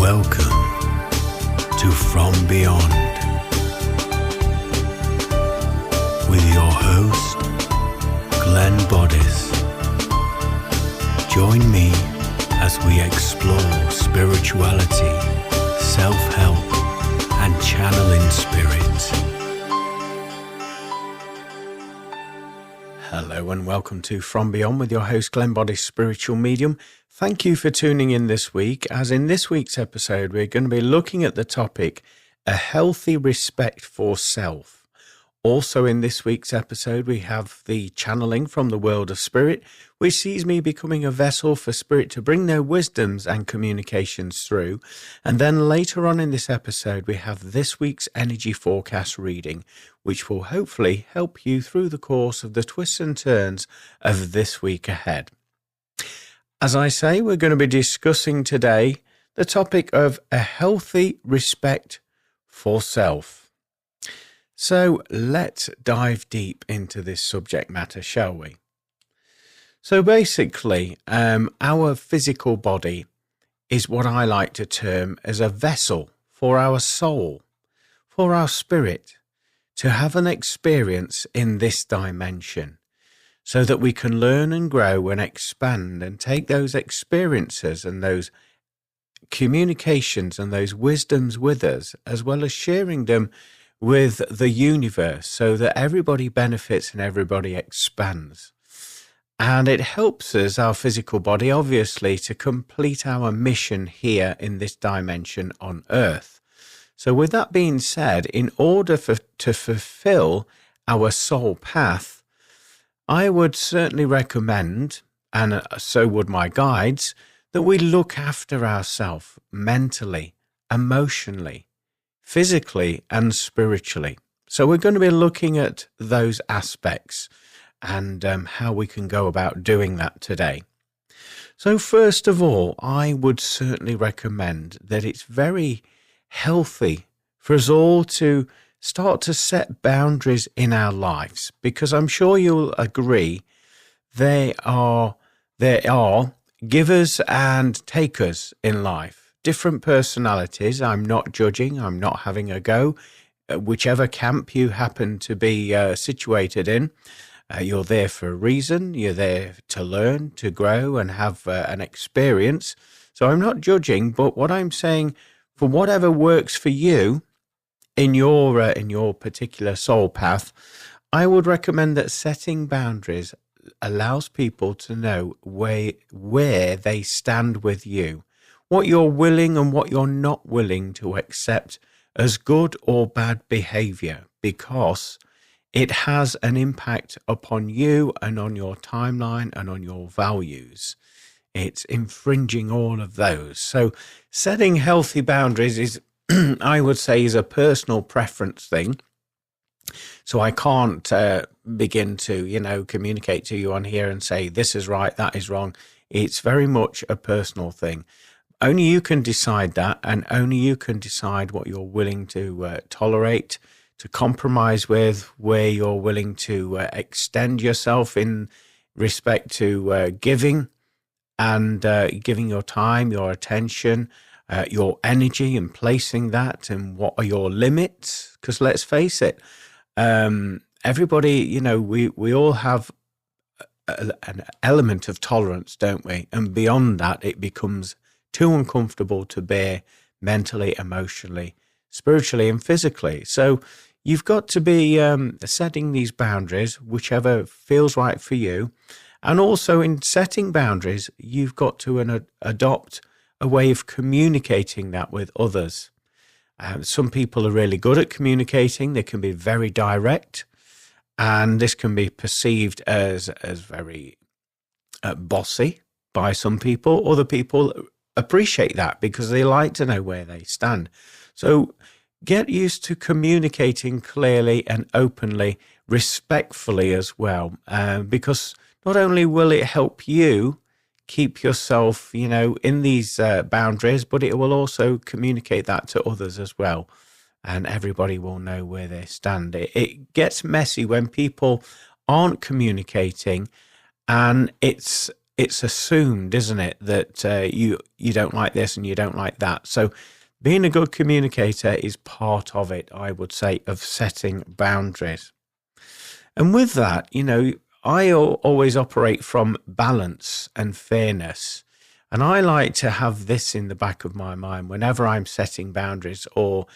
Welcome to From Beyond with your host, Glenn Boddice. Join me as we explore spirituality, self-help, and channeling spirit. Hello and welcome to From Beyond with your host, Glenn Boddice, spiritual medium. Thank you for tuning in this week. As in this week's episode, we're going to be looking at the topic, a healthy respect for self. Also in this week's episode, we have the channeling from the world of spirit, which sees me becoming a vessel for spirit to bring their wisdoms and communications through. And then later on in this episode, we have this week's energy forecast reading, which will hopefully help you through the course of the twists and turns of this week ahead. As I say, we're going to be discussing today the topic of a healthy respect for self. So let's dive deep into this subject matter, shall we? So basically, our physical body is what I like to term as a vessel for our soul, for our spirit, to have an experience in this dimension, so that we can learn and grow and expand and take those experiences and those communications and those wisdoms with us, as well as sharing them with the universe so that everybody benefits and everybody expands. And it helps us, our physical body, obviously, to complete our mission here in this dimension on Earth. So with that being said, in order to fulfill our soul path, I would certainly recommend, and so would my guides, that we look after ourselves mentally, emotionally, physically, and spiritually. So we're going to be looking at those aspects and how we can go about doing that today. So first of all, I would certainly recommend that it's very healthy for us all to start to set boundaries in our lives, because I'm sure you'll agree there are givers and takers in life, different personalities. I'm not judging, I'm not having a go. Whichever camp you happen to be situated in, you're there for a reason. You're there to learn, to grow, and have an experience. So I'm not judging, but what I'm saying, for whatever works for you in your particular soul path, I would recommend that setting boundaries allows people to know where they stand with you, what you're willing and what you're not willing to accept as good or bad behavior, because it has an impact upon you and on your timeline and on your values. It's infringing all of those. So setting healthy boundaries is, I would say, is a personal preference thing. So I can't begin to, communicate to you on here and say, this is right, that is wrong. It's very much a personal thing. Only you can decide that, and only you can decide what you're willing to tolerate, to compromise with, where you're willing to extend yourself in respect to giving and giving your time, your attention, your energy, and placing that, and what are your limits? Because let's face it, everybody, we all have an element of tolerance, don't we? And beyond that, it becomes too uncomfortable to bear mentally, emotionally, spiritually, and physically. So you've got to be setting these boundaries, whichever feels right for you. And also in setting boundaries, you've got to adopt a way of communicating that with others. Some people are really good at communicating. They can be very direct, and this can be perceived as very bossy by some people. Other people appreciate that because they like to know where they stand. So get used to communicating clearly and openly, respectfully as well, because not only will it help you keep yourself, in these boundaries, but it will also communicate that to others as well. And everybody will know where they stand. It gets messy when people aren't communicating, and it's it's assumed, isn't it, that you don't like this and you don't like that. So being a good communicator is part of it, I would say, of setting boundaries. And with that, I always operate from balance and fairness. And I like to have this in the back of my mind whenever I'm setting boundaries or,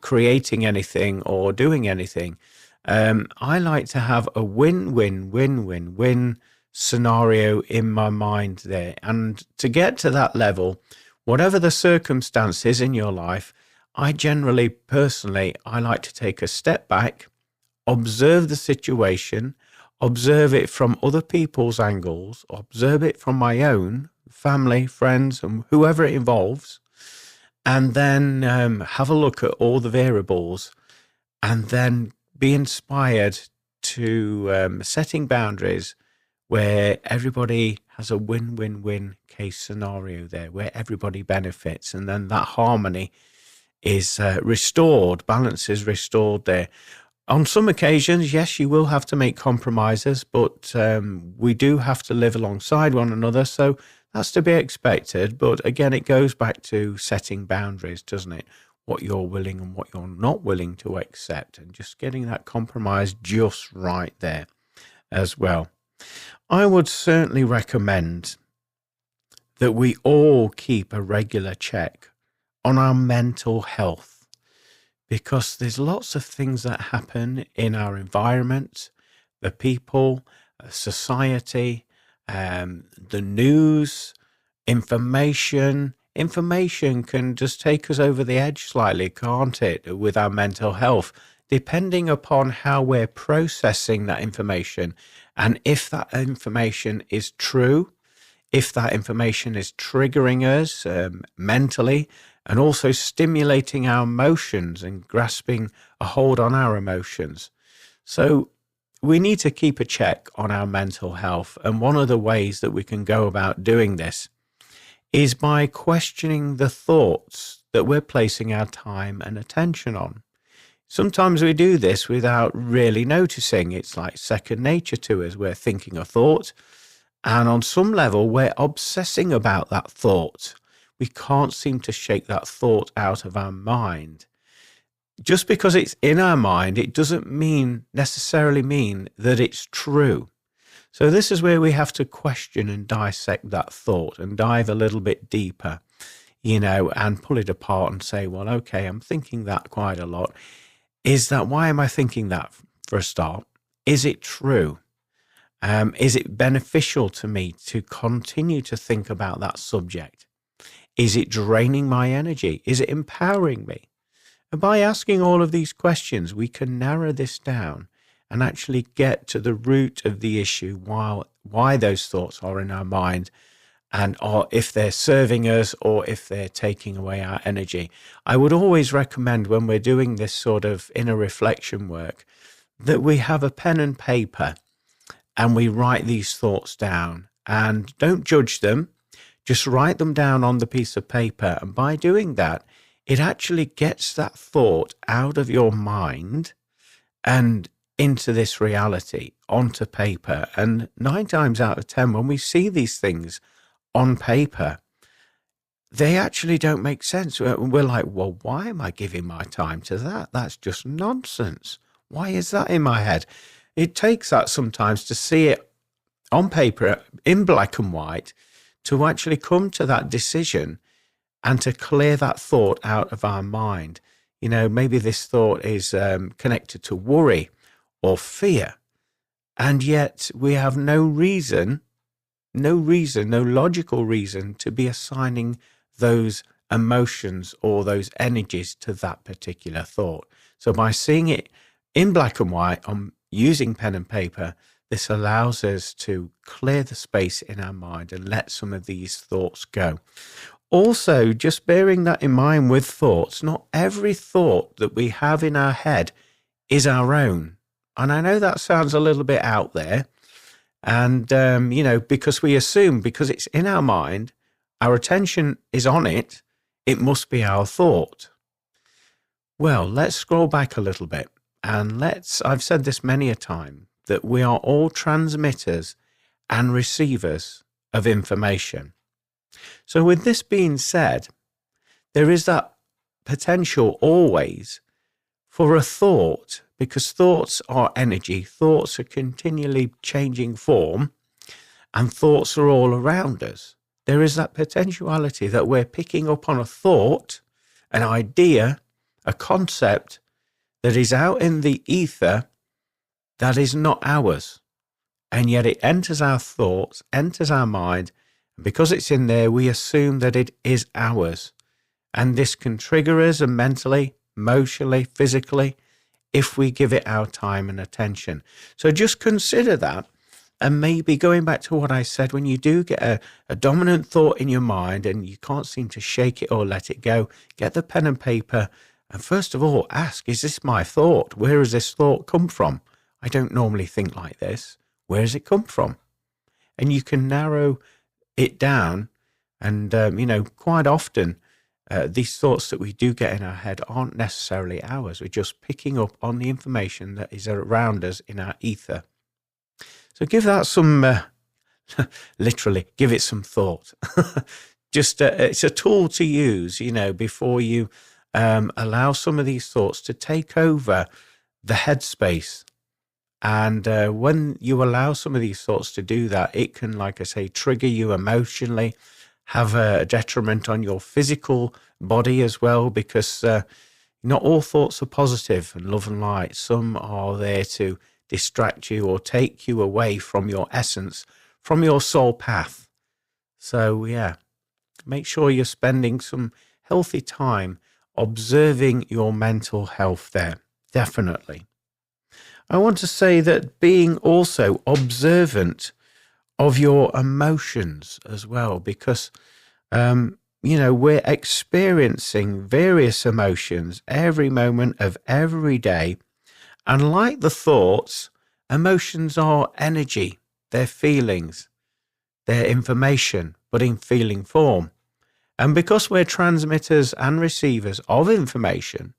creating anything or doing anything. I like to have a win-win-win-win-win scenario in my mind there. And to get to that level, whatever the circumstances in your life, I generally, personally, I like to take a step back, observe the situation, observe it from other people's angles, observe it from my own, family, friends, and whoever it involves, and then have a look at all the variables, and then be inspired to setting boundaries where everybody has a win-win-win case scenario there, where everybody benefits, and then that harmony is restored, balance is restored there. On some occasions, yes, you will have to make compromises, but we do have to live alongside one another, so that's to be expected. But again, it goes back to setting boundaries, doesn't it? What you're willing and what you're not willing to accept, and just getting that compromise just right there as well. I would certainly recommend that we all keep a regular check on our mental health, because there's lots of things that happen in our environment, the people, society, the news, information. Information can just take us over the edge slightly, can't it, with our mental health, depending upon how we're processing that information, and if that information is true, if that information is triggering us mentally, and also stimulating our emotions and grasping a hold on our emotions. So we need to keep a check on our mental health. And one of the ways that we can go about doing this is by questioning the thoughts that we're placing our time and attention on. Sometimes we do this without really noticing. It's like second nature to us. We're thinking a thought, and on some level, we're obsessing about that thought. We can't seem to shake that thought out of our mind. Just because it's in our mind, it doesn't necessarily mean that it's true. So this is where we have to question and dissect that thought and dive a little bit deeper, and pull it apart and say, well, okay, I'm thinking that quite a lot. Why am I thinking that, for a start? Is it true? Is it beneficial to me to continue to think about that subject? Is it draining my energy? Is it empowering me? And by asking all of these questions, we can narrow this down and actually get to the root of the issue, why those thoughts are in our mind, and if they're serving us or if they're taking away our energy. I would always recommend, when we're doing this sort of inner reflection work, that we have a pen and paper and we write these thoughts down, and don't judge them. Just write them down on the piece of paper. And by doing that, it actually gets that thought out of your mind and into this reality, onto paper. And 9 times out of 10, when we see these things on paper, they actually don't make sense. We're like, well, why am I giving my time to that? That's just nonsense. Why is that in my head? It takes that sometimes to see it on paper in black and white, to actually come to that decision and to clear that thought out of our mind. Maybe this thought is connected to worry or fear, and yet we have no logical reason to be assigning those emotions or those energies to that particular thought. So by seeing it in black and white, using pen and paper, this allows us to clear the space in our mind and let some of these thoughts go. Also, just bearing that in mind with thoughts, not every thought that we have in our head is our own. And I know that sounds a little bit out there. And, because we assume, because it's in our mind, our attention is on it, it must be our thought. Well, let's scroll back a little bit, and I've said this many a time, that we are all transmitters and receivers of information. So with this being said, there is that potential always for a thought, because thoughts are energy. Thoughts are continually changing form, and thoughts are all around us. There is that potentiality that we're picking up on a thought, an idea, a concept that is out in the ether that is not ours. And yet it enters our thoughts, enters our mind, and because it's in there, we assume that it is ours. And this can trigger us mentally, emotionally, physically, if we give it our time and attention. So just consider that. And maybe going back to what I said, when you do get a dominant thought in your mind and you can't seem to shake it or let it go, get the pen and paper and first of all ask, is this my thought? Where has this thought come from? I don't normally think like this. Where has it come from? And you can narrow it down. And, quite often these thoughts that we do get in our head aren't necessarily ours. We're just picking up on the information that is around us in our ether. So give that some, literally, give it some thought. It's a tool to use, before you allow some of these thoughts to take over the headspace. And when you allow some of these thoughts to do that, it can, like I say, trigger you emotionally, have a detriment on your physical body as well, because not all thoughts are positive and love and light. Some are there to distract you or take you away from your essence, from your soul path. So make sure you're spending some healthy time observing your mental health there. Definitely. I want to say that being also observant of your emotions as well, because, we're experiencing various emotions every moment of every day. And like the thoughts, emotions are energy, they're feelings, they're information, but in feeling form. And because we're transmitters and receivers of information,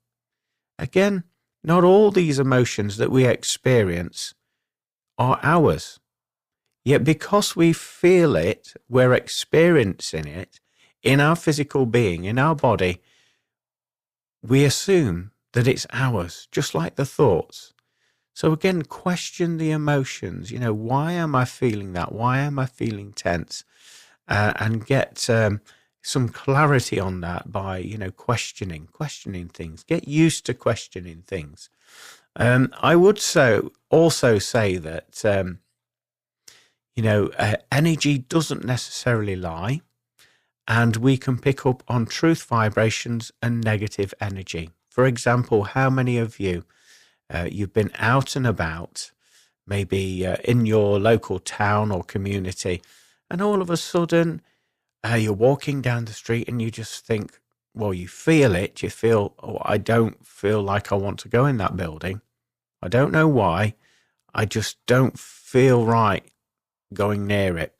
again, not all these emotions that we experience are ours. Yet because we feel it, we're experiencing it in our physical being, in our body, we assume that it's ours, just like the thoughts. So again, question the emotions. Why am I feeling that? Why am I feeling tense? And get some clarity on that by, questioning things. Get used to questioning things. I would also say that, energy doesn't necessarily lie, and we can pick up on truth vibrations and negative energy. For example, how many of you, you've been out and about, maybe in your local town or community, and all of a sudden you're walking down the street and you just think, well, you feel it. You feel, I don't feel like I want to go in that building. I don't know why. I just don't feel right going near it.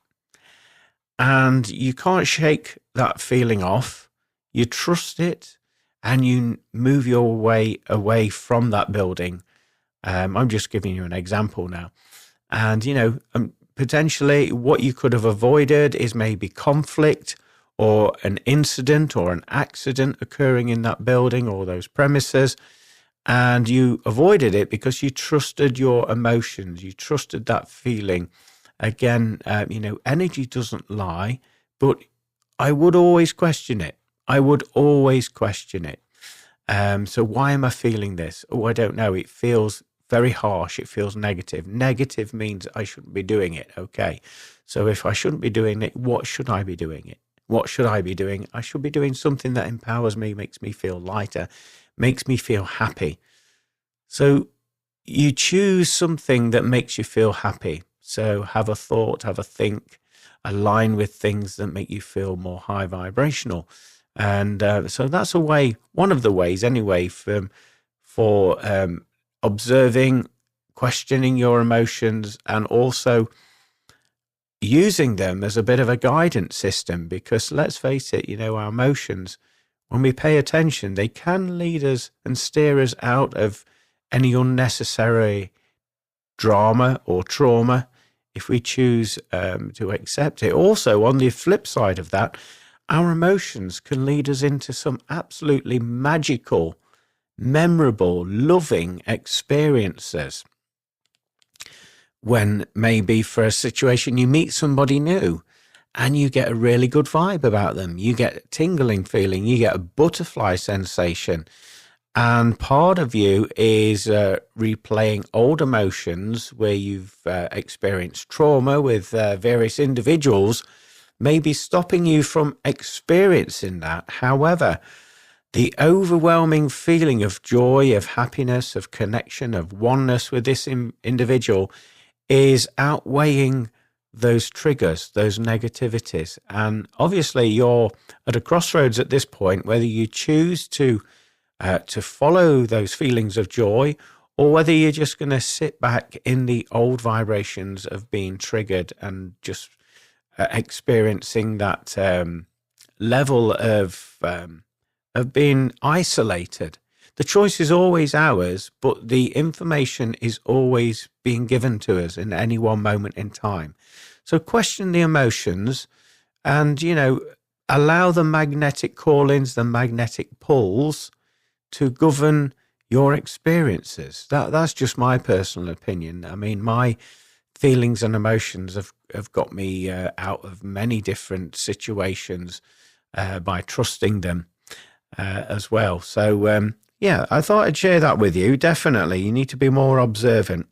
And you can't shake that feeling off. You trust it and you move your way away from that building. I'm just giving you an example now. And, potentially what you could have avoided is maybe conflict or an incident or an accident occurring in that building or those premises. And you avoided it because you trusted your emotions. You trusted that feeling. Again, energy doesn't lie, but I would always question it. So why am I feeling this? Oh, I don't know. It feels very harsh. It feels negative. Negative means I shouldn't be doing it. Okay. So if I shouldn't be doing it, what should I be doing? What should I be doing? I should be doing something that empowers me, makes me feel lighter, makes me feel happy. So you choose something that makes you feel happy. So have a thought, have a think, align with things that make you feel more high vibrational. And so that's one of the ways anyway, for observing, questioning your emotions, and also using them as a bit of a guidance system. Because let's face it, our emotions, when we pay attention, they can lead us and steer us out of any unnecessary drama or trauma if we choose to accept it. Also, on the flip side of that, our emotions can lead us into some absolutely magical, memorable, loving experiences. When maybe for a situation you meet somebody new and you get a really good vibe about them, you get a tingling feeling, you get a butterfly sensation, and part of you is replaying old emotions where you've experienced trauma with various individuals, maybe stopping you from experiencing that. However, the overwhelming feeling of joy, of happiness, of connection, of oneness with this individual is outweighing those triggers, those negativities. And obviously you're at a crossroads at this point, whether you choose to follow those feelings of joy, or whether you're just going to sit back in the old vibrations of being triggered and just experiencing that level of being isolated. The choice is always ours, but the information is always being given to us in any one moment in time. So question the emotions and, allow the magnetic call-ins, the magnetic pulls to govern your experiences. That's just my personal opinion. I mean, my feelings and emotions have got me out of many different situations by trusting them as well. So, I thought I'd share that with you. Definitely, you need to be more observant.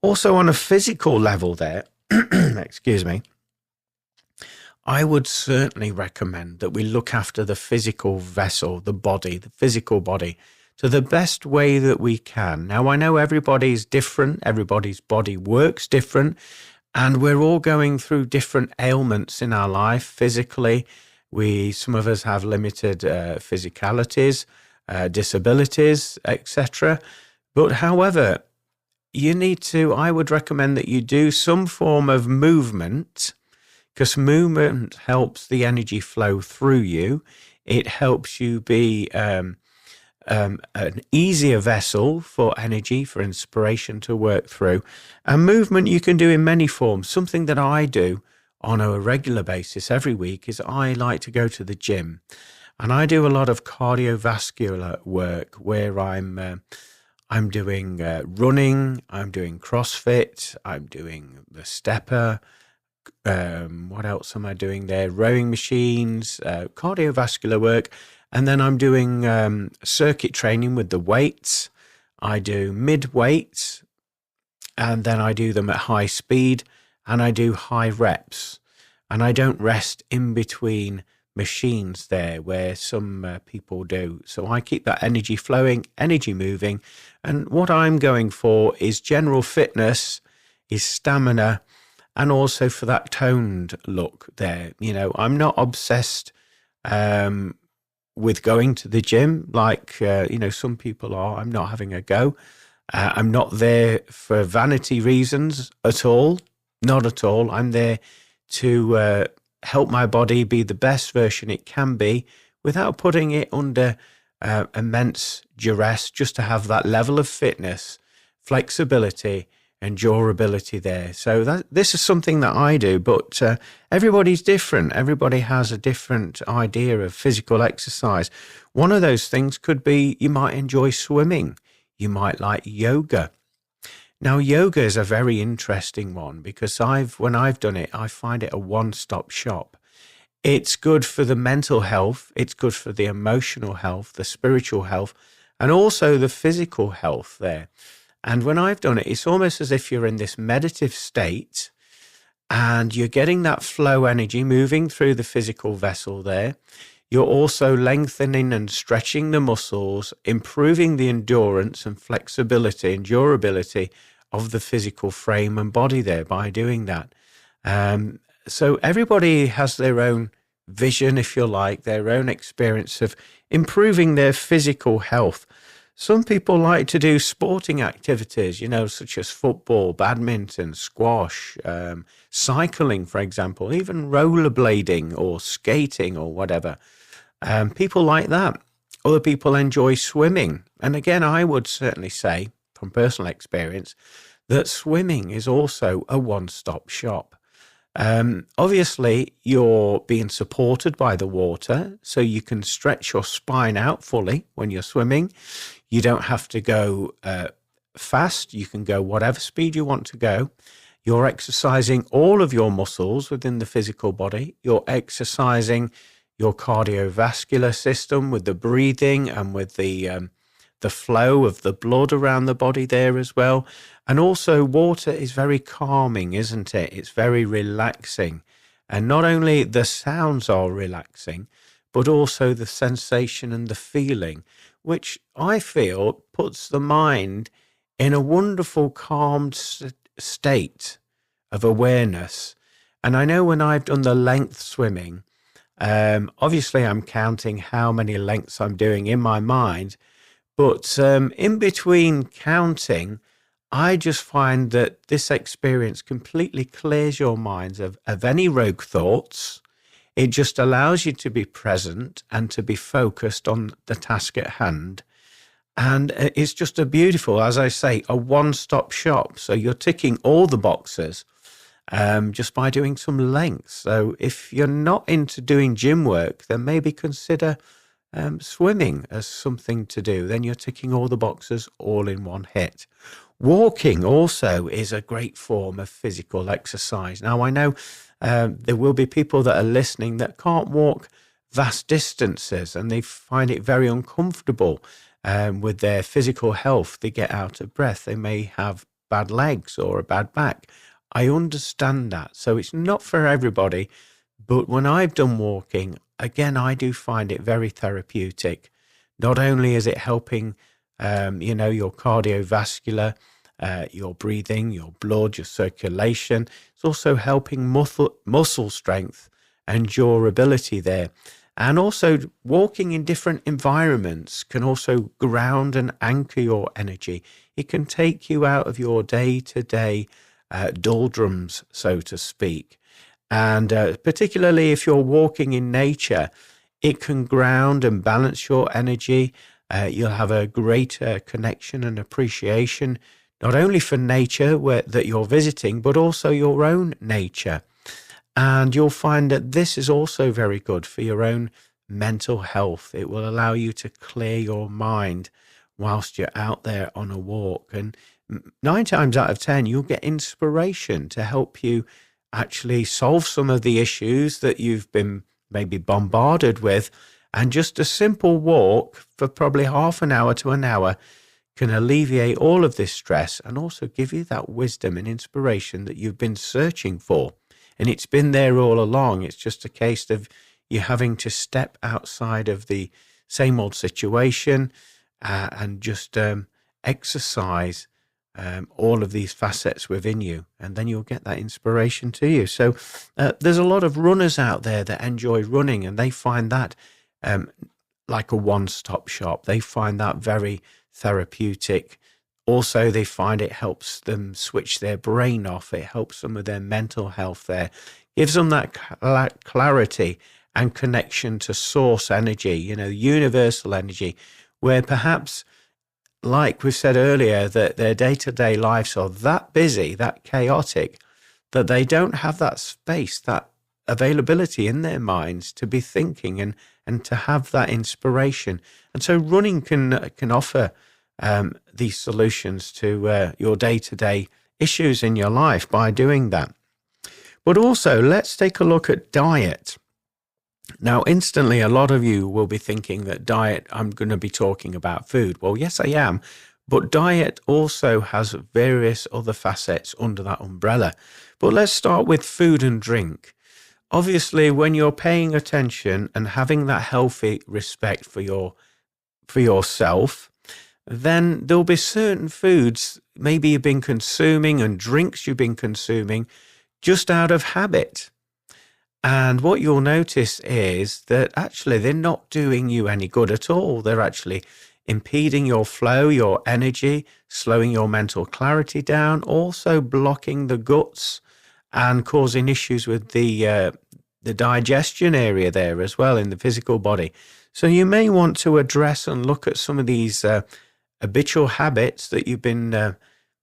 Also, on a physical level there, excuse me, I would certainly recommend that we look after the physical vessel, the body, the physical body, to the best way that we can. Now, I know everybody's different, everybody's body works different, and we're all going through different ailments in our life physically. Some of us have limited physicalities, disabilities, etc. But however, I would recommend that you do some form of movement, because movement helps the energy flow through you. It helps you be an easier vessel for energy, for inspiration to work through. And movement you can do in many forms. Something that I do on a regular basis every week is I like to go to the gym, and I do a lot of cardiovascular work where I'm doing running, I'm doing CrossFit, I'm doing the stepper. What else am I doing there? Rowing machines, cardiovascular work. And then I'm doing circuit training with the weights. I do mid weights, and then I do them at high speed, and I do high reps. And I don't rest in between machines there where some people do. So I keep that energy flowing, energy moving. And what I'm going for is general fitness, is stamina, and also for that toned look there. I'm not obsessed with going to the gym like, some people are. I'm not having a go. I'm not there for vanity reasons at all. Not at all. I'm there to help my body be the best version it can be without putting it under immense duress, just to have that level of fitness, flexibility, and durability there. So this is something that I do, but everybody's different. Everybody has a different idea of physical exercise. One of those things could be you might enjoy swimming. You might like yoga. Now, yoga is a very interesting one because when I've done it, I find it a one-stop shop. It's good for the mental health. It's good for the emotional health, the spiritual health, and also the physical health there. And when I've done it, it's almost as if you're in this meditative state and you're getting that flow energy moving through the physical vessel there. You're also lengthening and stretching the muscles, improving the endurance and flexibility and durability of the physical frame and body there by doing that. So everybody has their own vision, if you like, their own experience of improving their physical health. Some people like to do sporting activities, such as football, badminton, squash, cycling, for example, even rollerblading or skating or whatever. People like that. Other people enjoy swimming. And again, I would certainly say, from personal experience, that swimming is also a one-stop shop. Obviously, you're being supported by the water, so you can stretch your spine out fully when you're swimming. You don't have to go fast. You can go whatever speed you want to go. You're exercising all of your muscles within the physical body. You're exercising your cardiovascular system with the breathing and with the flow of the blood around the body there as well. And also water is very calming, isn't it? It's very relaxing. And not only the sounds are relaxing, but also the sensation and the feeling, which I feel puts the mind in a wonderful calmed state of awareness. And I know when I've done the length swimming, obviously I'm counting how many lengths I'm doing in my mind, but in between counting, I just find that this experience completely clears your minds of any rogue thoughts. It just allows you to be present and to be focused on the task at hand. And it's just a beautiful, as I say, a one-stop shop. So you're ticking all the boxes just by doing some lengths. So if you're not into doing gym work, then maybe consider swimming as something to do. Then you're ticking all the boxes all in one hit. Walking also is a great form of physical exercise. Now, I know there will be people that are listening that can't walk vast distances and they find it very uncomfortable with their physical health. They get out of breath. They may have bad legs or a bad back. I understand that. So it's not for everybody. But when I've done walking, again, I do find it very therapeutic. Not only is it helping, your cardiovascular, your breathing, your blood, your circulation, it's also helping muscle strength and durability there. And also walking in different environments can also ground and anchor your energy. It can take you out of your day-to-day doldrums, so to speak. And particularly if you're walking in nature, it can ground and balance your energy. You'll have a greater connection and appreciation, not only for nature that you're visiting, but also your own nature. And you'll find that this is also very good for your own mental health. It will allow you to clear your mind whilst you're out there on a walk. And 9 times out of 10, you'll get inspiration to help you actually solve some of the issues that you've been maybe bombarded with. And just a simple walk for probably half an hour to an hour can alleviate all of this stress and also give you that wisdom and inspiration that you've been searching for. And it's been there all along. It's just a case of you having to step outside of the same old situation and just exercise all of these facets within you, and then you'll get that inspiration to you. So there's a lot of runners out there that enjoy running, and they find that like a one-stop shop. They find that very therapeutic. Also, they find it helps them switch their brain off. It helps some of their mental health there. Gives them that clarity and connection to source energy, universal energy, where perhaps, like we said earlier, that their day-to-day lives are that busy, that chaotic, that they don't have that space, that availability in their minds to be thinking and to have that inspiration. And so running can offer these solutions to your day-to-day issues in your life by doing that. But also, let's take a look at diet. Now, instantly, a lot of you will be thinking that diet, I'm going to be talking about food. Well, yes, I am. But diet also has various other facets under that umbrella. But let's start with food and drink. Obviously, when you're paying attention and having that healthy respect for yourself, then there'll be certain foods maybe you've been consuming and drinks you've been consuming just out of habit. And what you'll notice is that actually they're not doing you any good at all. They're actually impeding your flow, your energy, slowing your mental clarity down, also blocking the guts and causing issues with the digestion area there as well in the physical body. So you may want to address and look at some of these habitual habits that you've been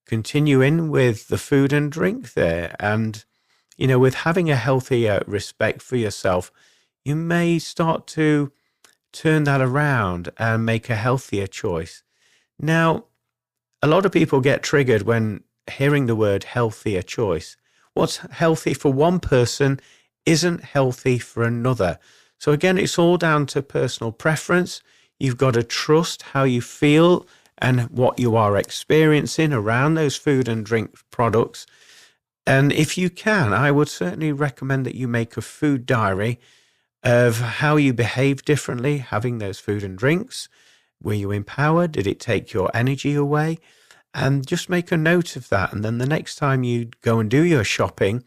continuing with the food and drink there. And, with having a healthier respect for yourself, you may start to turn that around and make a healthier choice. Now, a lot of people get triggered when hearing the word healthier choice. What's healthy for one person isn't healthy for another. So again, it's all down to personal preference. You've got to trust how you feel and what you are experiencing around those food and drink products. And if you can, I would certainly recommend that you make a food diary of how you behave differently having those food and drinks. Were you empowered? Did it take your energy away? And just make a note of that. And then the next time you go and do your shopping,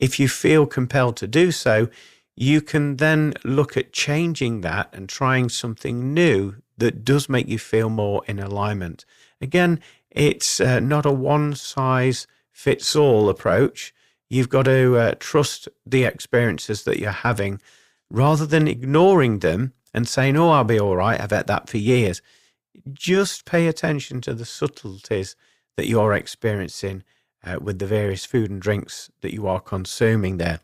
if you feel compelled to do so, you can then look at changing that and trying something new that does make you feel more in alignment. Again, it's not a one-size-fits-all approach. You've got to trust the experiences that you're having rather than ignoring them and saying, oh, I'll be all right, I've had that for years. Just pay attention to the subtleties that you're experiencing with the various food and drinks that you are consuming there.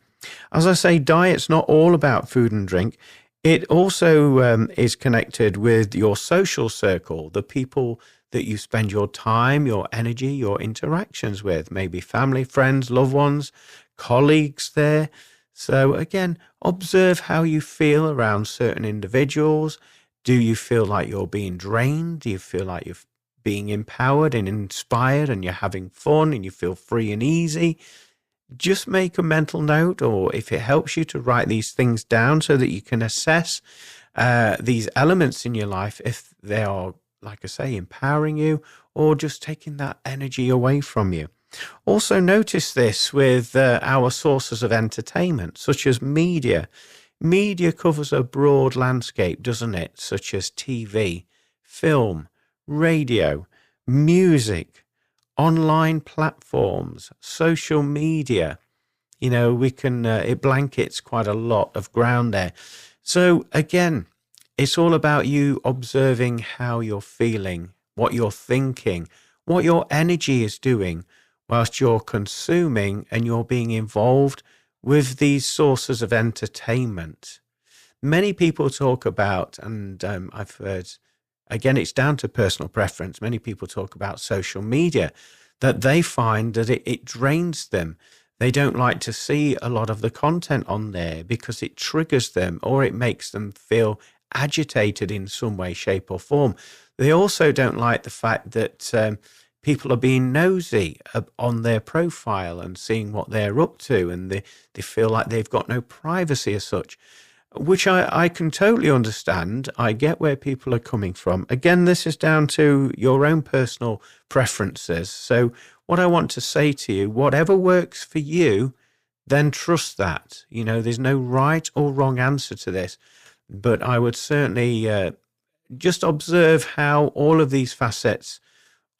As I say, diet's not all about food and drink. It also is connected with your social circle, the people that you spend your time, your energy, your interactions with, maybe family, friends, loved ones, colleagues there. So again, observe how you feel around certain individuals. Do you feel like you're being drained? Do you feel like you're being empowered and inspired and you're having fun and you feel free and easy? Just make a mental note, or if it helps you to write these things down so that you can assess these elements in your life, if they are, like I say, empowering you or just taking that energy away from you. Also notice this with our sources of entertainment, such as media. Media covers a broad landscape, doesn't it? Such as TV, film, radio, music, online platforms, social media. It blankets quite a lot of ground there. So again, it's all about you observing how you're feeling, what you're thinking, what your energy is doing whilst you're consuming and you're being involved with these sources of entertainment. Many people talk about, and I've heard, again, it's down to personal preference. Many people talk about social media, that they find that it drains them. They don't like to see a lot of the content on there because it triggers them or it makes them feel agitated in some way, shape or form. They also don't like the fact that people are being nosy on their profile and seeing what they're up to, and they feel like they've got no privacy as such, which I can totally understand. I get where people are coming from. Again, this is down to your own personal preferences. So what I want to say to you, whatever works for you, then trust that. There's no right or wrong answer to this, but I would certainly just observe how all of these facets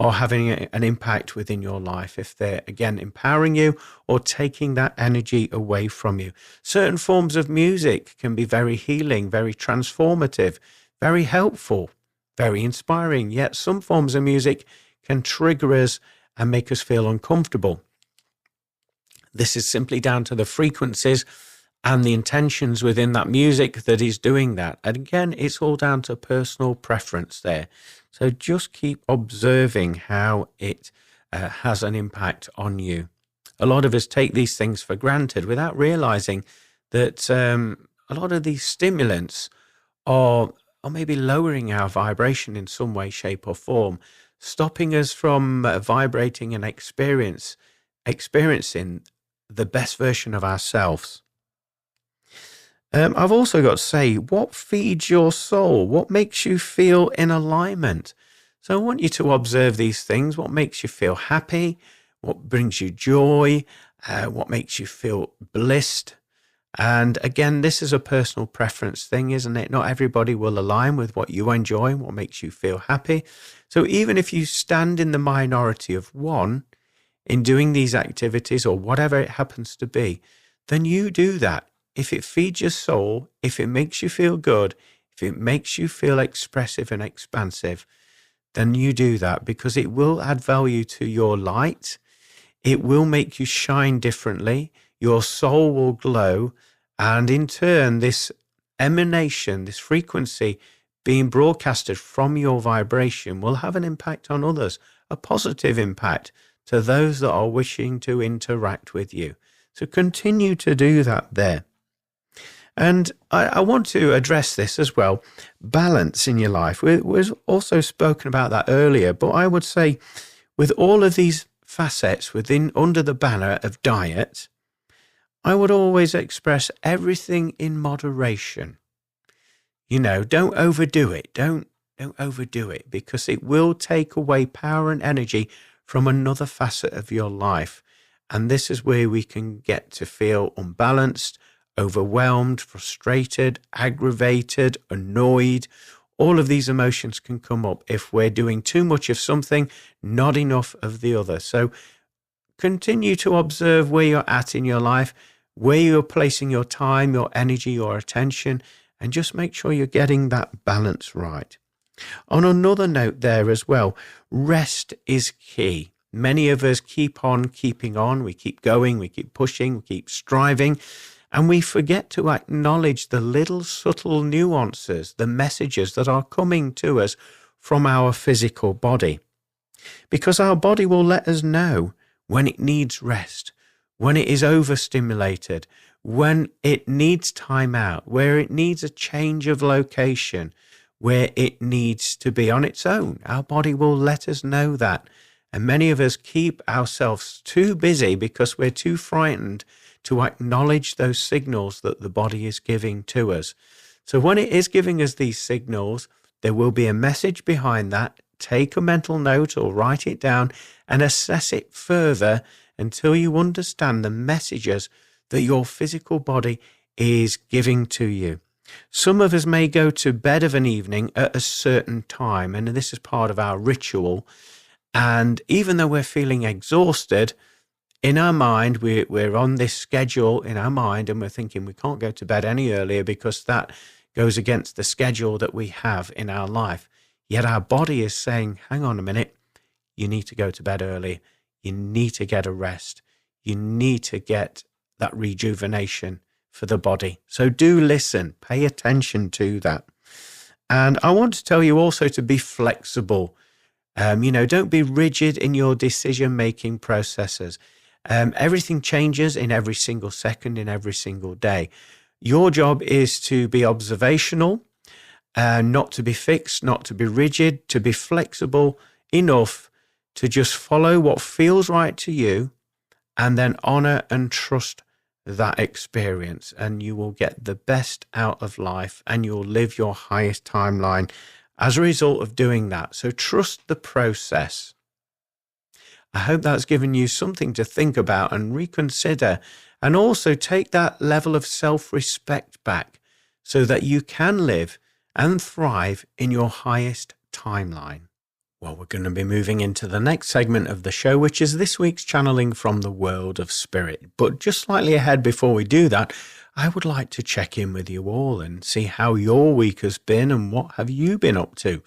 are having an impact within your life, if they're, again, empowering you or taking that energy away from you. Certain forms of music can be very healing, very transformative, very helpful, very inspiring, yet some forms of music can trigger us and make us feel uncomfortable. This is simply down to the frequencies and the intentions within that music that is doing that. And again, it's all down to personal preference there. So just keep observing how it has an impact on you. A lot of us take these things for granted without realizing that a lot of these stimulants are maybe lowering our vibration in some way, shape or form, stopping us from vibrating and experiencing the best version of ourselves. I've also got to say, what feeds your soul? What makes you feel in alignment? So I want you to observe these things. What makes you feel happy? What brings you joy? What makes you feel blissed? And again, this is a personal preference thing, isn't it? Not everybody will align with what you enjoy and what makes you feel happy. So even if you stand in the minority of one in doing these activities or whatever it happens to be, then you do that. If it feeds your soul, if it makes you feel good, if it makes you feel expressive and expansive, then you do that, because it will add value to your light. It will make you shine differently. Your soul will glow. And in turn, this emanation, this frequency being broadcasted from your vibration will have an impact on others, a positive impact to those that are wishing to interact with you. So continue to do that there. And I want to address this as well, balance in your life. We've also spoken about that earlier, but I would say with all of these facets under the banner of diet, I would always express everything in moderation. Don't overdo it. Don't overdo it, because it will take away power and energy from another facet of your life. And this is where we can get to feel unbalanced, overwhelmed, frustrated, aggravated, annoyed. All of these emotions can come up if we're doing too much of something, not enough of the other. So continue to observe where you're at in your life, where you're placing your time, your energy, your attention, and just make sure you're getting that balance right. On another note there as well, rest is key. Many of us keep on keeping on. We keep going, we keep pushing, we keep striving, and we forget to acknowledge the little subtle nuances, the messages that are coming to us from our physical body. Because our body will let us know when it needs rest, when it is overstimulated, when it needs time out, where it needs a change of location, where it needs to be on its own. Our body will let us know that. And many of us keep ourselves too busy because we're too frightened to acknowledge those signals that the body is giving to us. So when it is giving us these signals, there will be a message behind that. Take a mental note or write it down and assess it further until you understand the messages that your physical body is giving to you. Some of us may go to bed of an evening at a certain time, and this is part of our ritual. And even though we're feeling exhausted, in our mind, we're on this schedule in our mind, and we're thinking we can't go to bed any earlier because that goes against the schedule that we have in our life. Yet our body is saying, hang on a minute, you need to go to bed early. You need to get a rest. You need to get that rejuvenation for the body. So do listen, pay attention to that. And I want to tell you also to be flexible. Don't be rigid in your decision-making processes. Everything changes in every single second, in every single day. Your job is to be observational, not to be fixed, not to be rigid, to be flexible enough to just follow what feels right to you and then honor and trust that experience. And you will get the best out of life and you'll live your highest timeline as a result of doing that. So trust the process. I hope that's given you something to think about and reconsider, and also take that level of self-respect back so that you can live and thrive in your highest timeline. Well, we're going to be moving into the next segment of the show, which is this week's channeling from the world of spirit. But just slightly ahead before we do that, I would like to check in with you all and see how your week has been and what have you been up to.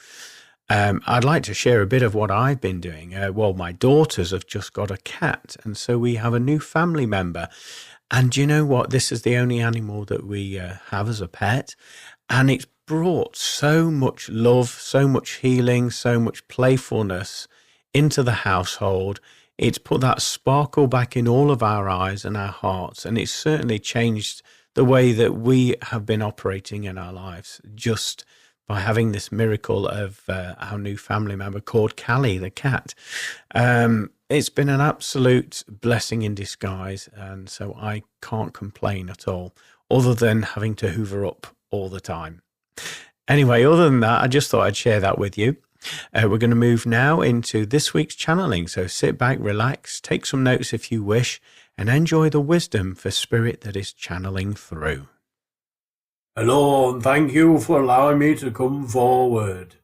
I'd like to share a bit of what I've been doing. My daughters have just got a cat, and so we have a new family member. And you know what? This is the only animal that we have as a pet, and it's brought so much love, so much healing, so much playfulness into the household. It's put that sparkle back in all of our eyes and our hearts, and it's certainly changed the way that we have been operating in our lives just by having this miracle of our new family member called Callie, the cat. It's been an absolute blessing in disguise, and so I can't complain at all, other than having to hoover up all the time. Anyway, other than that, I just thought I'd share that with you. We're going to move now into this week's channeling, so sit back, relax, take some notes if you wish, and enjoy the wisdom for spirit that is channeling through. Hello, and thank you for allowing me to come forward.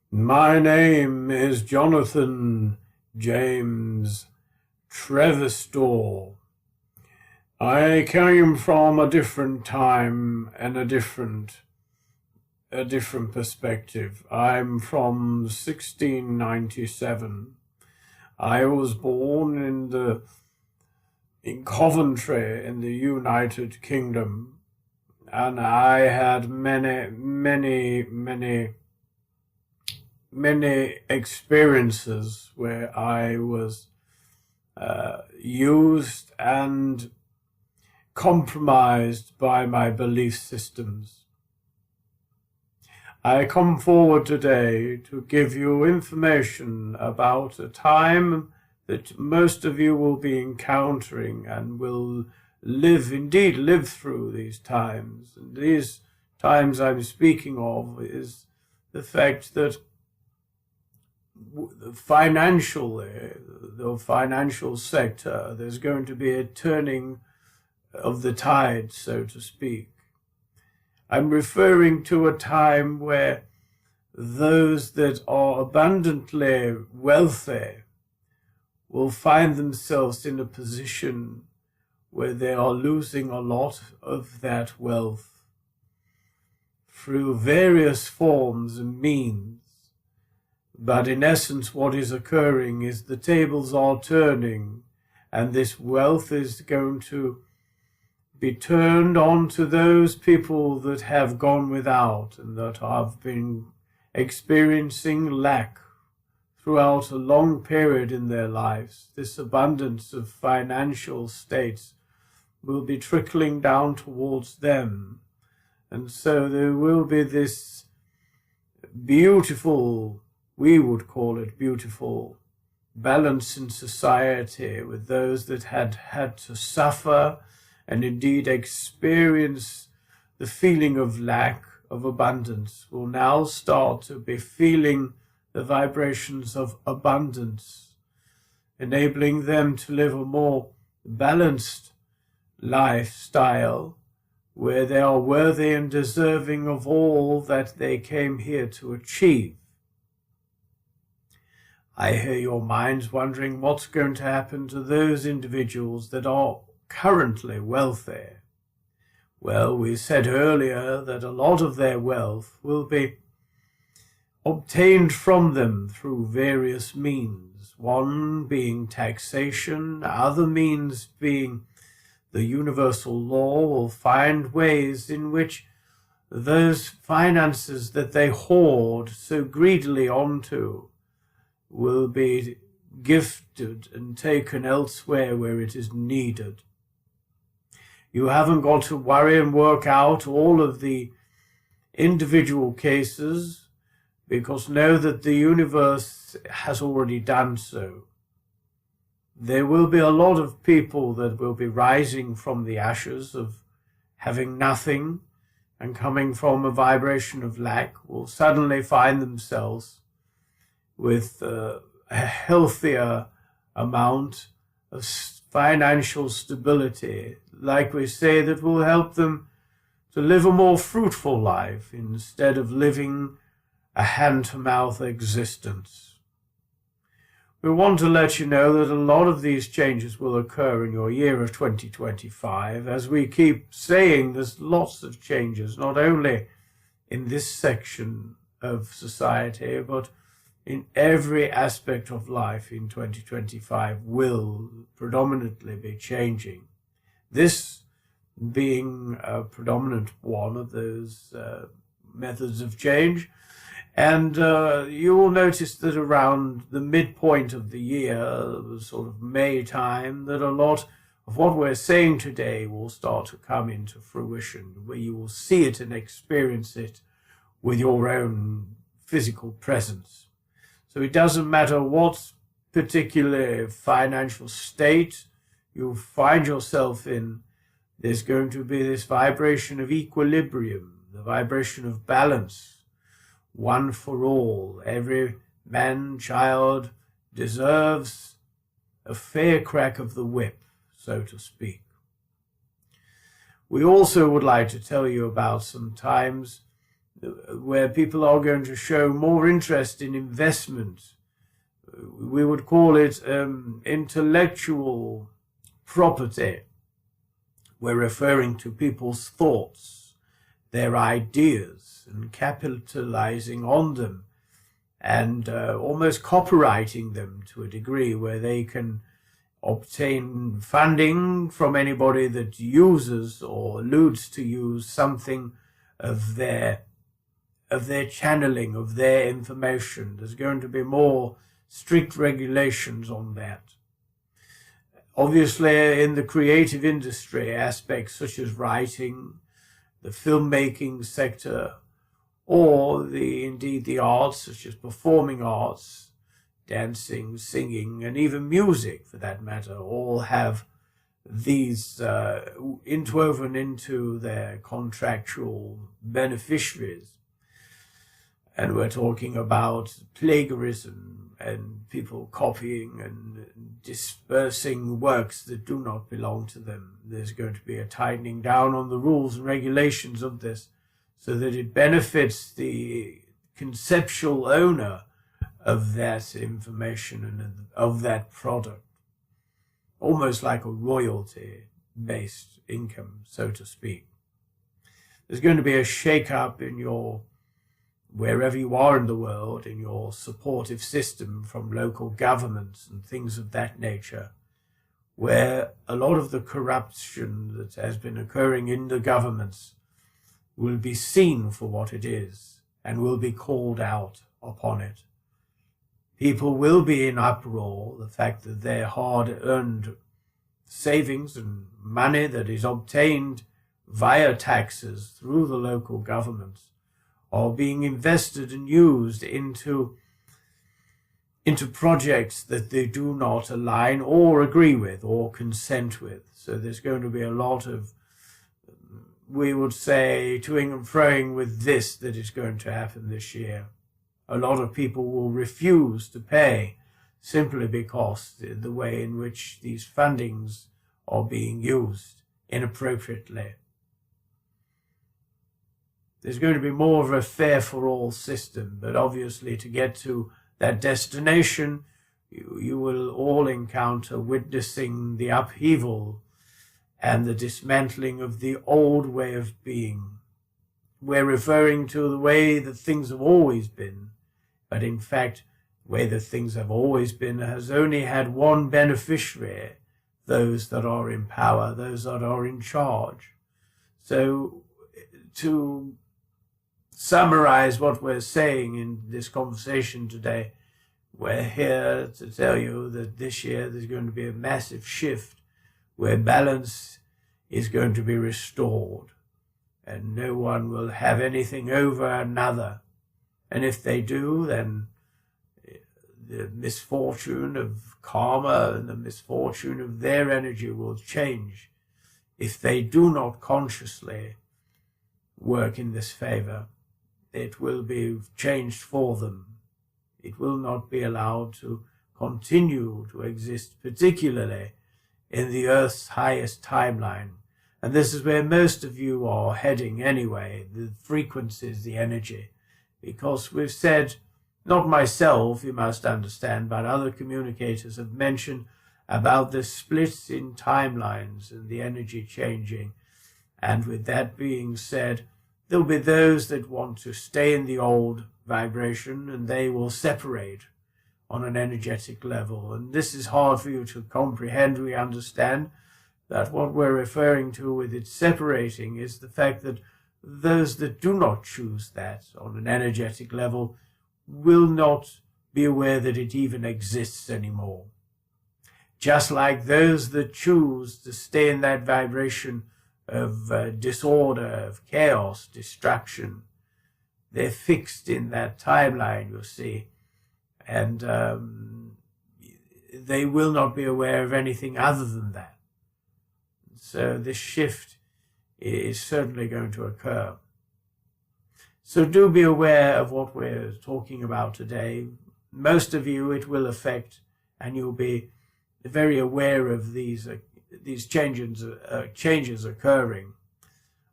My name is Jonathan James Trevestor. I came from a different time and a different a different perspective. I'm from 1697. I was born in Coventry in the United Kingdom, and I had many experiences where I was used and compromised by my belief systems. I come forward today to give you information about a time that most of you will be encountering and will indeed live through these times. And these times I'm speaking of is the fact that the financial sector, there's going to be a turning of the tide, so to speak. I'm referring to a time where those that are abundantly wealthy will find themselves in a position where they are losing a lot of that wealth through various forms and means. But in essence, what is occurring is the tables are turning, and this wealth is going to be turned on to those people that have gone without and that have been experiencing lack throughout a long period in their lives. This abundance of financial states will be trickling down towards them. And so there will be this beautiful, we would call it beautiful, balance in society with those that had to suffer and indeed experience the feeling of lack, of abundance, will now start to be feeling the vibrations of abundance, enabling them to live a more balanced lifestyle where they are worthy and deserving of all that they came here to achieve. I hear your minds wondering what's going to happen to those individuals that are currently wealthy. Well, we said earlier that a lot of their wealth will be obtained from them through various means, one being taxation, other means being the universal law will find ways in which those finances that they hoard so greedily onto will be gifted and taken elsewhere where it is needed. You haven't got to worry and work out all of the individual cases, because know that the universe has already done so. There will be a lot of people that will be rising from the ashes of having nothing and coming from a vibration of lack, will suddenly find themselves with a healthier amount of financial stability, like we say, that will help them to live a more fruitful life instead of living a hand-to-mouth existence. We want to let you know that a lot of these changes will occur in your year of 2025. As we keep saying, there's lots of changes, not only in this section of society, but in every aspect of life in 2025 will predominantly be changing. This being a predominant one of those methods of change. And you will notice that around the midpoint of the year, sort of May time, that a lot of what we're saying today will start to come into fruition, where you will see it and experience it with your own physical presence. So it doesn't matter what particular financial state you find yourself in, there's going to be this vibration of equilibrium, the vibration of balance, one for all. Every man, child deserves a fair crack of the whip, so to speak. We also would like to tell you about some times where people are going to show more interest in investment. We would call it intellectual property. We're referring to people's thoughts, their ideas and capitalizing on them and almost copywriting them to a degree where they can obtain funding from anybody that uses or alludes to use something of their channeling, of their information. There's going to be more strict regulations on that. Obviously, in the creative industry, aspects such as writing, the filmmaking sector, or indeed the arts, such as performing arts, dancing, singing, and even music, for that matter, all have these interwoven into their contractual beneficiaries. And we're talking about plagiarism and people copying and dispersing works that do not belong to them. There's going to be a tightening down on the rules and regulations of this so that it benefits the conceptual owner of that information and of that product, almost like a royalty-based income, so to speak. There's going to be a shake-up in wherever you are in the world, in your supportive system from local governments and things of that nature, where a lot of the corruption that has been occurring in the governments will be seen for what it is and will be called out upon it. People will be in uproar, the fact that their hard-earned savings and money that is obtained via taxes through the local governments are being invested and used into projects that they do not align or agree with or consent with. So there's going to be a lot of, we would say, toing and froing with this that is going to happen this year. A lot of people will refuse to pay simply because the way in which these fundings are being used inappropriately. There's going to be more of a fair-for-all system, but obviously to get to that destination, you will all encounter witnessing the upheaval and the dismantling of the old way of being. We're referring to the way that things have always been, but in fact, the way that things have always been has only had one beneficiary, those that are in power, those that are in charge. So to summarize what we're saying in this conversation today, we're here to tell you that this year there's going to be a massive shift where balance is going to be restored and no one will have anything over another. And if they do, then the misfortune of karma and the misfortune of their energy will change if they do not consciously work in this favor. It will be changed for them. It will not be allowed to continue to exist, particularly in the Earth's highest timeline. And this is where most of you are heading anyway, the frequencies, the energy. Because we've said, not myself, you must understand, but other communicators have mentioned about the splits in timelines and the energy changing. And with that being said, there'll be those that want to stay in the old vibration and they will separate on an energetic level. And this is hard for you to comprehend. We understand that what we're referring to with it separating is the fact that those that do not choose that on an energetic level will not be aware that it even exists anymore. Just like those that choose to stay in that vibration of disorder, of chaos, destruction, they're fixed in that timeline, you see, and they will not be aware of anything other than that. So this shift is certainly going to occur. So do be aware of what we're talking about today. Most of you it will affect, and you'll be very aware of these changes occurring.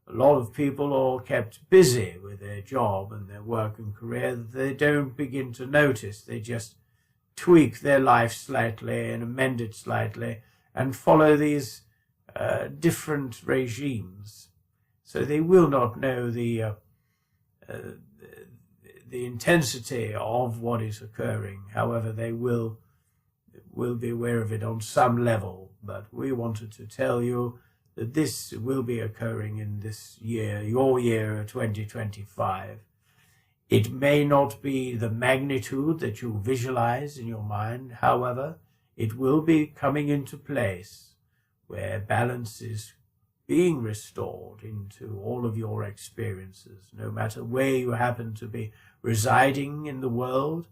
A lot of people are kept busy with their job and their work and career that they don't begin to notice. They just tweak their life slightly and amend it slightly and follow these different regimes. So they will not know the intensity of what is occurring. However, they will be aware of it on some level. But we wanted to tell you that this will be occurring in this year, your year 2025. It may not be the magnitude that you visualize in your mind. However, it will be coming into place where balance is being restored into all of your experiences. No matter where you happen to be residing in the world,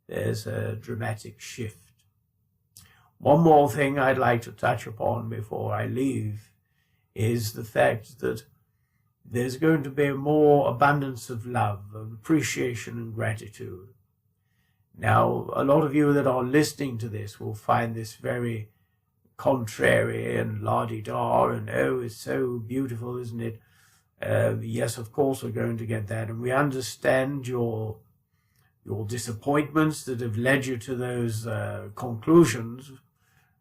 there's a dramatic shift. One more thing I'd like to touch upon before I leave is the fact that there's going to be more abundance of love, of appreciation and gratitude. Now, a lot of you that are listening to this will find this very contrary and la-di-da, and oh, it's so beautiful, isn't it? Yes, of course we're going to get that, and we understand your disappointments that have led you to those conclusions.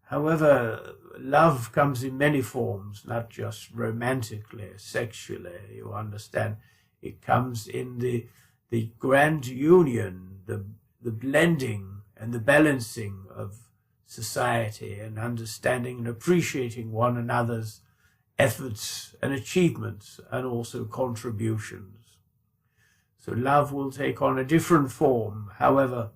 However, love comes in many forms, not just romantically, sexually, you understand. It comes in the grand union, the blending and the balancing of society, and understanding and appreciating one another's efforts and achievements and also contributions. So love will take on a different form. However,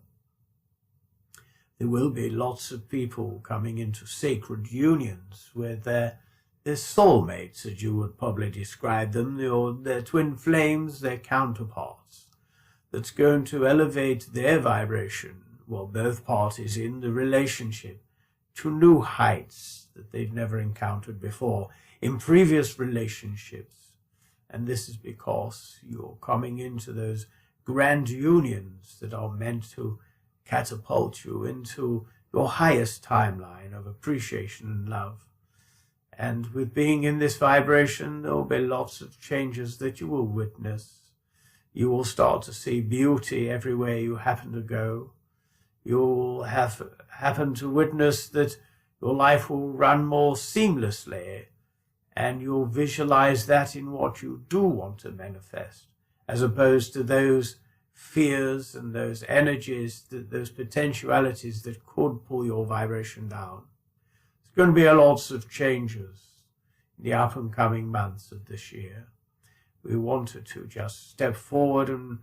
there will be lots of people coming into sacred unions with their soulmates, as you would probably describe them, or their twin flames, their counterparts. That's going to elevate their vibration, well, both parties in the relationship, to new heights that they've never encountered before in previous relationships. And this is because you're coming into those grand unions that are meant to catapult you into your highest timeline of appreciation and love. And with being in this vibration, there will be lots of changes that you will witness. You will start to see beauty everywhere you happen to go. You'll happen to witness that your life will run more seamlessly, and you'll visualize that in what you do want to manifest, as opposed to those fears and those energies, those potentialities that could pull your vibration down. There's going to be lots of changes in the up and coming months of this year. We wanted to just step forward and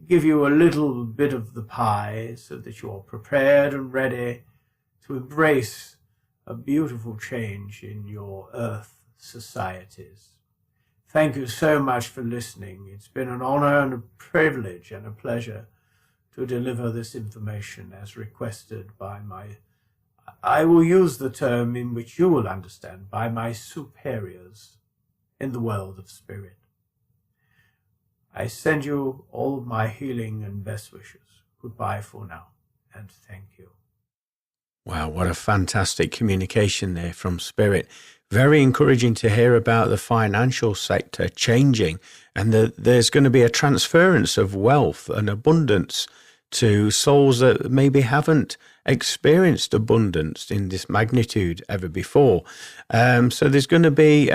give you a little bit of the pie so that you're prepared and ready to embrace a beautiful change in your earth societies. Thank you so much for listening. It's been an honor and a privilege and a pleasure to deliver this information as requested by I will use the term in which you will understand, by my superiors in the world of spirit. I send you all my healing and best wishes. Goodbye for now, and thank you. Wow, what a fantastic communication there from Spirit. Very encouraging to hear about the financial sector changing, and that there's going to be a transference of wealth and abundance to souls that maybe haven't experienced abundance in this magnitude ever before. So there's going to be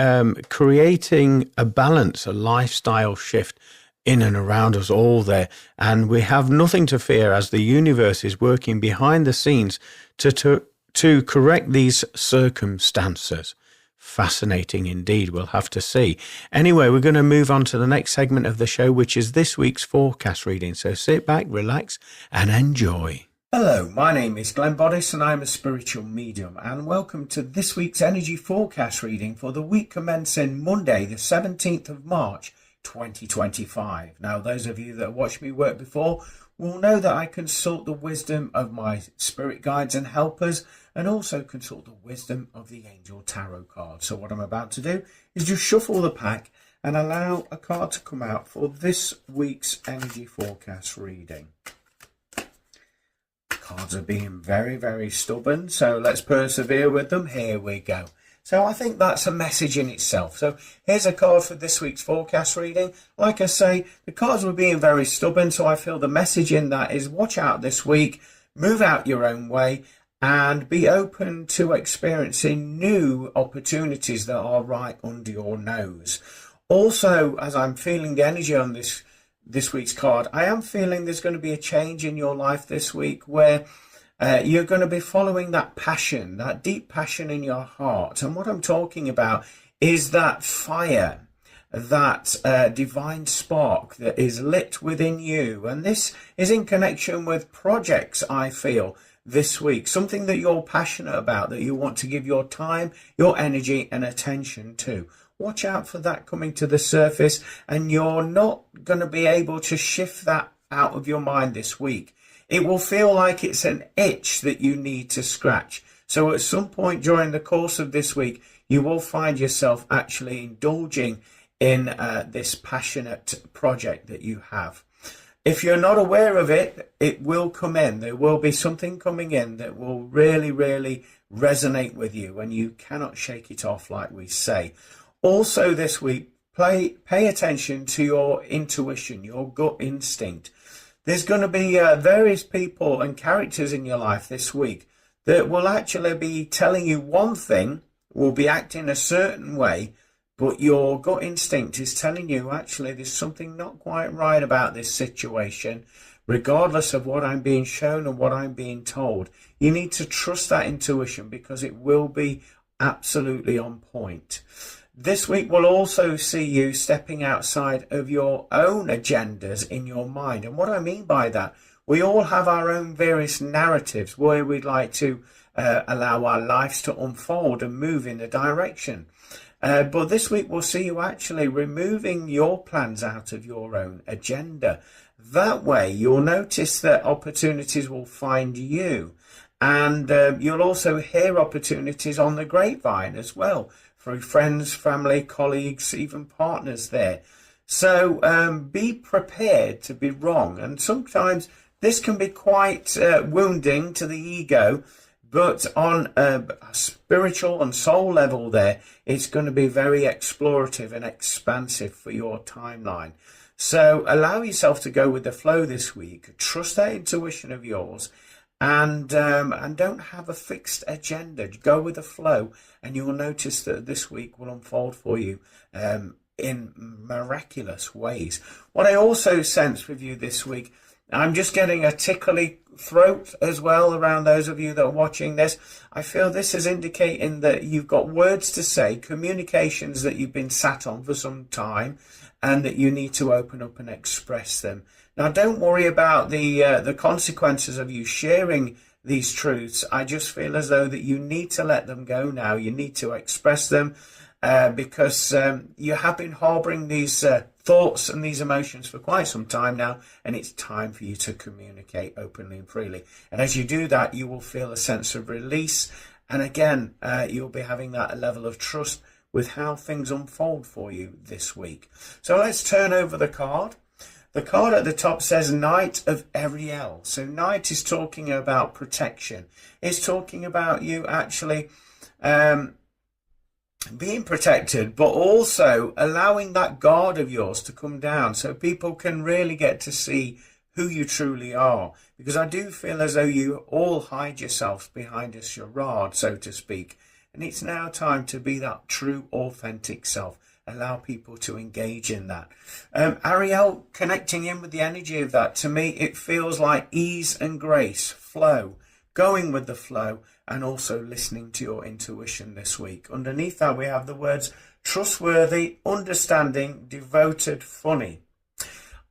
creating a balance, a lifestyle shift in and around us all there. And we have nothing to fear as the universe is working behind the scenes to correct these circumstances. Fascinating indeed. We'll have to see. Anyway, we're going to move on to the next segment of the show, which is this week's forecast reading. So sit back, relax, and enjoy. Hello, my name is Glenn Boddice and I'm a spiritual medium, and welcome to this week's energy forecast reading for the week commencing Monday, the 17th of March, 2025. Now, those of you that have watched me work before will know that I consult the wisdom of my spirit guides and helpers, and also consult the wisdom of the angel tarot card. So what I'm about to do is just shuffle the pack and allow a card to come out for this week's energy forecast reading. Cards are being very, very stubborn, so let's persevere with them. Here we go. So I think that's a message in itself. So here's a card for this week's forecast reading. Like I say, the cards were being very stubborn, so I feel the message in that is watch out this week, move out your own way, and be open to experiencing new opportunities that are right under your nose. Also, as I'm feeling the energy on this week's card, I am feeling there's going to be a change in your life this week where you're going to be following that passion, that deep passion in your heart. And what I'm talking about is that fire, that divine spark that is lit within you. And this is in connection with projects, I feel, this week. Something that you're passionate about, that you want to give your time, your energy and attention to. Watch out for that coming to the surface, and you're not going to be able to shift that out of your mind this week. It will feel like it's an itch that you need to scratch. So at some point during the course of this week, you will find yourself actually indulging in this passionate project that you have. If you're not aware of it, it will come in. There will be something coming in that will really, really resonate with you, and you cannot shake it off, like we say. Also this week, pay attention to your intuition, your gut instinct. There's going to be various people and characters in your life this week that will actually be telling you one thing, will be acting a certain way, but your gut instinct is telling you actually there's something not quite right about this situation, regardless of what I'm being shown and what I'm being told. You need to trust that intuition because it will be absolutely on point. This week will also see you stepping outside of your own agendas in your mind. And what I mean by that, we all have our own various narratives where we'd like to allow our lives to unfold and move in a direction. But this week we'll see you actually removing your plans out of your own agenda. That way you'll notice that opportunities will find you. And you'll also hear opportunities on the grapevine as well, through friends, family, colleagues, even partners there. So be prepared to be wrong. And sometimes this can be quite wounding to the ego, but on a spiritual and soul level there, it's going to be very explorative and expansive for your timeline. So allow yourself to go with the flow this week. Trust that intuition of yours. And don't have a fixed agenda. Go with the flow, and you will notice that this week will unfold for you in miraculous ways. What I also sense with you this week, I'm just getting a tickly throat as well around those of you that are watching this. I feel this is indicating that you've got words to say, communications that you've been sat on for some time, and that you need to open up and express them. Now, don't worry about the consequences of you sharing these truths. I just feel as though that you need to let them go now. You need to express them because you have been harboring these thoughts and these emotions for quite some time now, and it's time for you to communicate openly and freely. And as you do that, you will feel a sense of release. And again, you'll be having that level of trust with how things unfold for you this week. So let's turn over the card. The card at the top says Knight of Ariel. So Knight is talking about protection. It's talking about you actually being protected, but also allowing that guard of yours to come down so people can really get to see who you truly are. Because I do feel as though you all hide yourselves behind a charade, so to speak. And it's now time to be that true, authentic self. Allow people to engage in that. Ariel, connecting in with the energy of that, to me, it feels like ease and grace, flow, going with the flow, and also listening to your intuition this week. Underneath that, we have the words trustworthy, understanding, devoted, funny.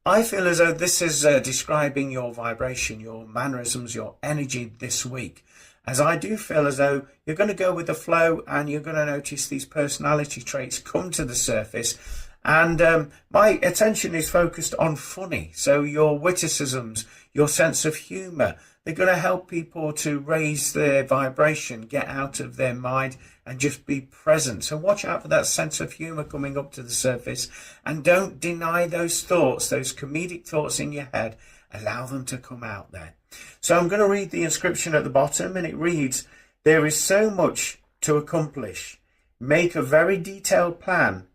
I feel as though this is describing your vibration, your mannerisms, your energy this week. As I do feel as though you're going to go with the flow and you're going to notice these personality traits come to the surface. And my attention is focused on funny. So your witticisms, your sense of humour, they're going to help people to raise their vibration, get out of their mind and just be present. So watch out for that sense of humour coming up to the surface. And don't deny those thoughts, those comedic thoughts in your head. Allow them to come out there. So I'm going to read the inscription at the bottom, and it reads, there is so much to accomplish. Make a very detailed plan,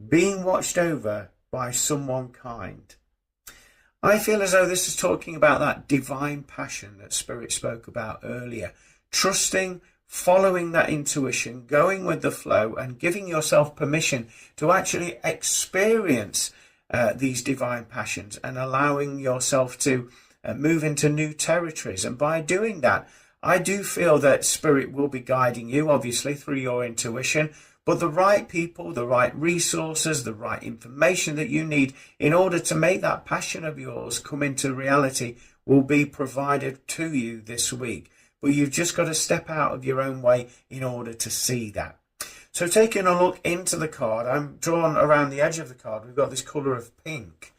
being watched over by someone kind. I feel as though this is talking about that divine passion that Spirit spoke about earlier. Trusting, following that intuition, going with the flow, and giving yourself permission to actually experience these divine passions and allowing yourself to move into new territories. And by doing that, I do feel that Spirit will be guiding you, obviously, through your intuition, but the right people, the right resources, the right information that you need in order to make that passion of yours come into reality will be provided to you this week. But you've just got to step out of your own way in order to see that. So taking a look into the card, I'm drawn around the edge of the card. We've got this colour of pink.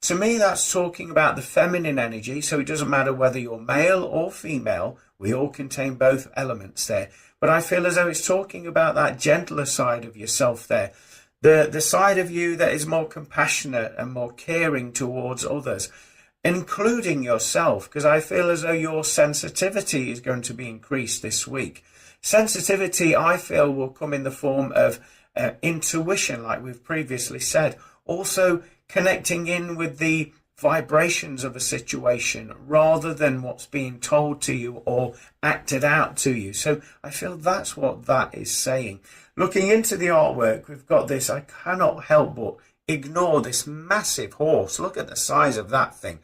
To me, that's talking about the feminine energy. So it doesn't matter whether you're male or female. We all contain both elements there. But I feel as though it's talking about that gentler side of yourself there. The side of you that is more compassionate and more caring towards others, including yourself, because I feel as though your sensitivity is going to be increased this week. Sensitivity, I feel, will come in the form of intuition, like we've previously said. Also connecting in with the vibrations of a situation rather than what's being told to you or acted out to you. So I feel that's what that is saying. Looking into the artwork, we've got this. I cannot help but ignore this massive horse. Look at the size of that thing.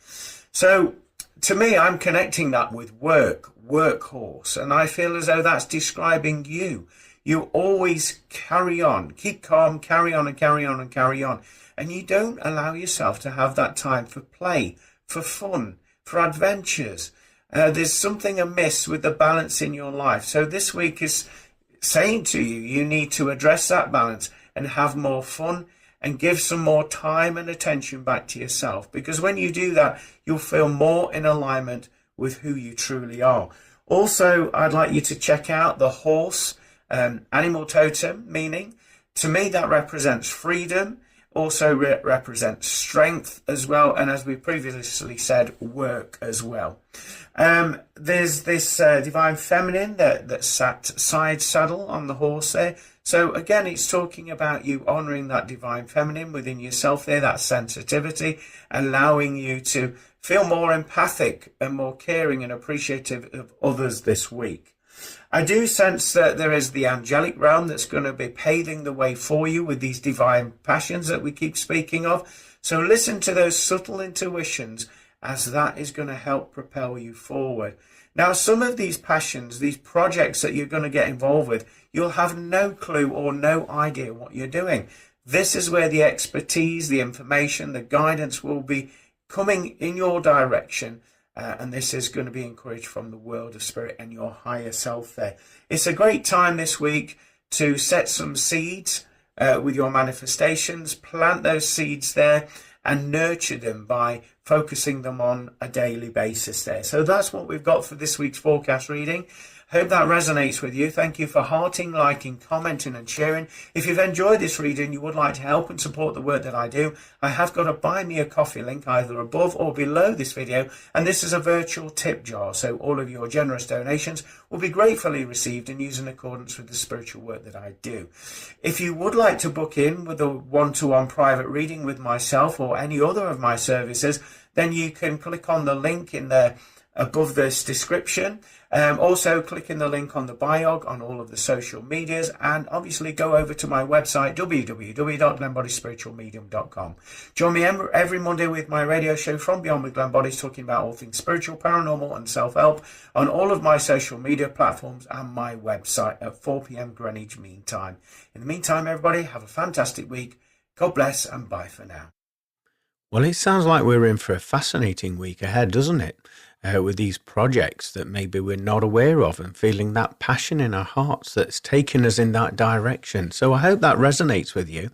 So to me, I'm connecting that with workhorse, and I feel as though that's describing you. You always carry on, keep calm, carry on and carry on and carry on. And you don't allow yourself to have that time for play, for fun, for adventures. There's something amiss with the balance in your life. So this week is saying to you, you need to address that balance and have more fun and give some more time and attention back to yourself. Because when you do that, you'll feel more in alignment with who you truly are. Also, I'd like you to check out the horse animal totem, meaning to me that represents freedom. Also represents strength as well, and as we previously said, work as well. There's this divine feminine that sat side saddle on the horse there. So again, it's talking about you honouring that divine feminine within yourself there, that sensitivity, allowing you to feel more empathic and more caring and appreciative of others this week. I do sense that there is the angelic realm that's going to be paving the way for you with these divine passions that we keep speaking of. So listen to those subtle intuitions, as that is going to help propel you forward. Now, some of these passions, these projects that you're going to get involved with, you'll have no clue or no idea what you're doing. This is where the expertise, the information, the guidance will be coming in your direction. And this is going to be encouraged from the world of spirit and your higher self there. It's a great time this week to set some seeds with your manifestations, plant those seeds there and nurture them by focusing them on a daily basis there. So that's what we've got for this week's forecast reading. Hope that resonates with you. Thank you for hearting, liking, commenting and sharing. If you've enjoyed this reading and you would like to help and support the work that I do, I have got a buy me a coffee link either above or below this video, and this is a virtual tip jar, so all of your generous donations will be gratefully received and used in accordance with the spiritual work that I do. If you would like to book in with a one-to-one private reading with myself or any other of my services, then you can click on the link in there above this description. Also click in the link on the biog on all of the social medias, and obviously go over to my website www.glennboddicespiritualmedium.com. Join me every Monday with my radio show From Beyond with Glenn Boddice, talking about all things spiritual, paranormal and self-help on all of my social media platforms and my website at 4 p.m. Greenwich Mean Time. In the meantime, everybody, have a fantastic week. God bless and bye for now. Well, it sounds like we're in for a fascinating week ahead, doesn't it? With these projects that maybe we're not aware of, and feeling that passion in our hearts that's taken us in that direction. So I hope that resonates with you.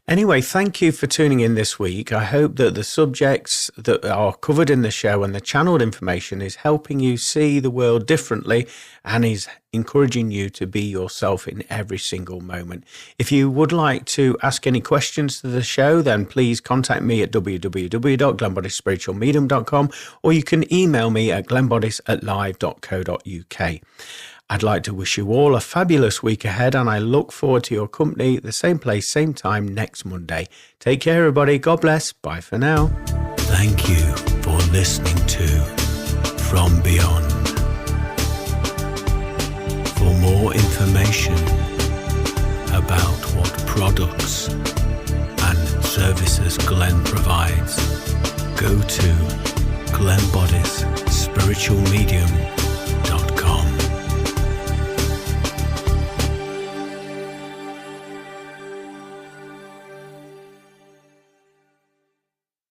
Anyway, thank you for tuning in this week. I hope that the subjects that are covered in the show and the channeled information is helping you see the world differently and is encouraging you to be yourself in every single moment. If you would like to ask any questions to the show, then please contact me at www.glennboddicespiritualmedium.com, or you can email me at glennboddice@live.co.uk. I'd like to wish you all a fabulous week ahead, and I look forward to your company at the same place, same time next Monday. Take care, everybody. God bless. Bye for now. Thank you for listening to From Beyond. For more information about what products and services Glenn provides, go to Glenn Boddice Spiritual Medium